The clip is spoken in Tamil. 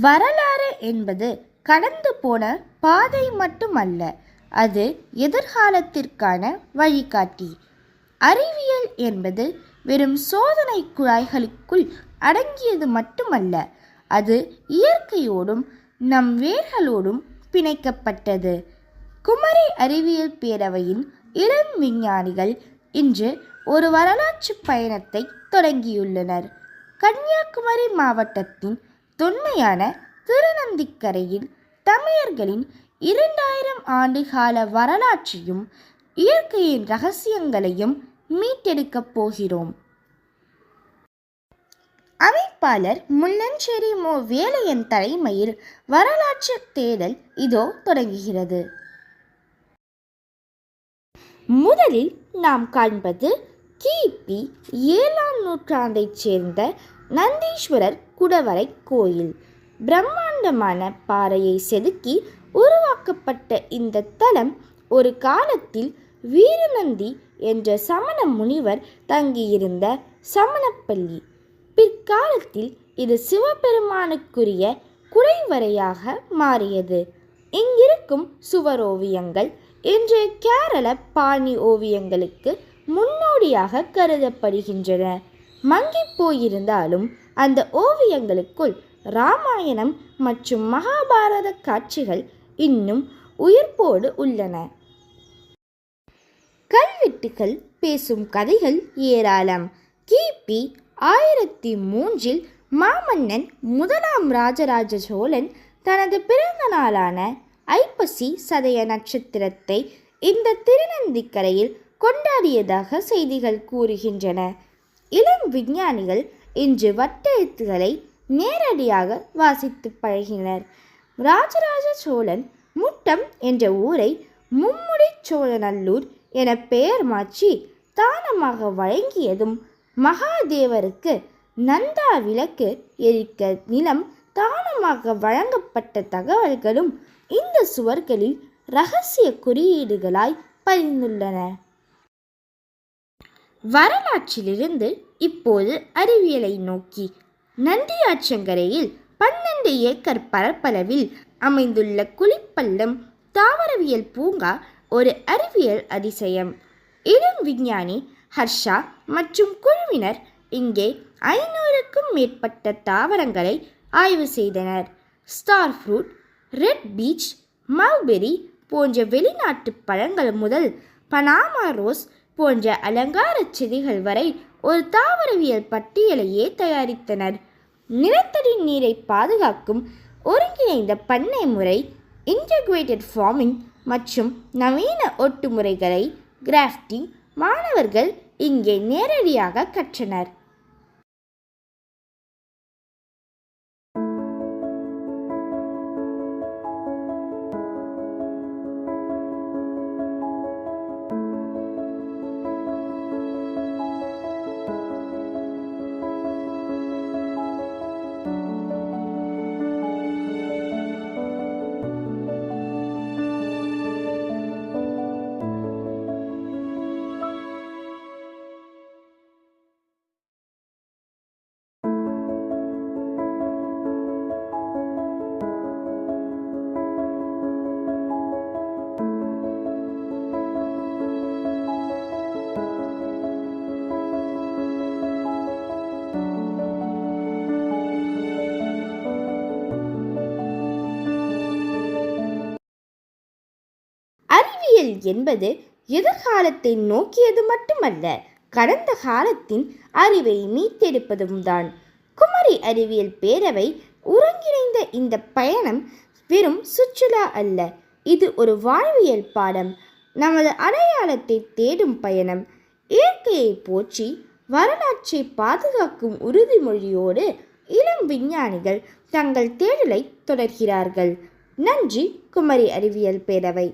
வரலாறு என்பது கடந்து போன பாதை மட்டுமல்ல, அது எதிர்காலத்திற்கான வழிகாட்டி. அறிவியல் என்பது வெறும் சோதனை குழாய்களுக்குள் அடங்கியது மட்டுமல்ல, அது இயற்கையோடும் நம் வேர்களோடும் பிணைக்கப்பட்டது. குமரி அறிவியல் பேரவையின் இளம் விஞ்ஞானிகள் இன்று ஒரு வரலாற்று பயணத்தை தொடங்கியுள்ளனர். கன்னியாகுமரி மாவட்டத்தின் தொன்மையான திருநந்திக்கரையில் தமிழர்களின் 2000 ஆண்டுகால வரலாற்றையும் இயற்கையின் ரகசியங்களையும் மீட்டெடுக்கப் போகிறோம். அமைப்பாளர் முள்ளஞ்சேரி மோ. வேலையன் தலைமையில் வரலாற்று தேடல் இதோ தொடங்குகிறது. முதலில் நாம் காண்பது கிபி 7ஆம் நூற்றாண்டைச் சேர்ந்த நந்தீஸ்வரர் குடவரை கோயில். பிரம்மாண்டமான பாறையை செதுக்கி உருவாக்கப்பட்ட இந்த தலம் ஒரு காலத்தில் வீரநந்தி என்ற சமண முனிவர் தங்கியிருந்த சமணப்பள்ளி. பிற்காலத்தில் இது சிவபெருமானுக்குரிய குடைவரையாக மாறியது. இங்கிருக்கும் சுவரோவியங்கள் இன்றைய கேரள பாணி ஓவியங்களுக்கு முன்னோடியாக கருதப்படுகின்றன. மங்கி போயிருந்தாலும் அந்த ஓவியங்களுக்குள் இராமாயணம் மற்றும் மகாபாரத காட்சிகள் இன்னும் உயிர்ப்போடு உள்ளன. கல்வெட்டுகள் பேசும் கதைகள் ஏராளம். கிபி 1003 மாமன்னன் 1ஆம் ராஜராஜ சோழன் தனது பிறந்த நாளான ஐப்பசி சதய நட்சத்திரத்தை இந்த திருநந்திக்கரையில் கொண்டாடியதாக செய்திகள் கூறுகின்றன. இளம் விஞ்ஞானிகள் இன்று வட்டெழுத்துக்களை நேரடியாக வாசித்து பழகினர். ராஜராஜ சோழன் முட்டம் என்ற ஊரை மும்முடி சோழநல்லூர் என பெயர் மாற்றி தானமாக வழங்கியதும், மகாதேவருக்கு நந்தா விளக்கு எரிக்க நிலம் தானமாக வழங்கப்பட்ட தகவல்களும் இந்த சுவர்களில் இரகசிய குறியீடுகளாய் பதிந்துள்ளன. வரலாற்றிலிருந்து இப்போது அறிவியலை நோக்கி. நந்தியாற்றங்கரையில் 12 ஏக்கர் பரப்பளவில் அமைந்துள்ள குளிப்பள்ளம் தாவரவியல் பூங்கா ஒரு அறிவியல் அதிசயம். இளம் விஞ்ஞானி ஹர்ஷா மற்றும் குழுவினர் இங்கே 500க்கும் மேற்பட்ட தாவரங்களை ஆய்வு செய்தனர். Star fruit, red beach, mulberry போன்ற வெளிநாட்டு பழங்கள் முதல் பனாமா ரோஸ் போன்ற அலங்கார செடிகள் வரை ஒரு தாவரவியல் பட்டியலையே தயாரித்தனர். நிலத்தடி நீரை பாதுகாக்கும் ஒருங்கிணைந்த பண்ணை முறை, இன்டகிரேட்டட் ஃபார்மிங் மற்றும் நவீன ஒட்டு முறைகளை கிராஃப்டிங் மாணவர்கள் இங்கே நேரடியாக கற்றனர். அறிவியல் என்பது எதிர்காலத்தை நோக்கியது மட்டுமல்ல, கடந்த காலத்தின் அறிவை மீட்டெடுப்பதும் தான். குமரி அறிவியல் பேரவை ஒருங்கிணைந்த இந்த பயணம் வெறும் சுற்றுலா அல்ல, இது ஒரு வாழ்வியல் பாடம், நமது அடையாளத்தை தேடும் பயணம். இயற்கையை போற்றி வரலாற்றை பாதுகாக்கும் உறுதிமொழியோடு இளம் விஞ்ஞானிகள் தங்கள் தேடலை தொடர்கிறார்கள். நன்றி. குமரி அறிவியல் பேரவை.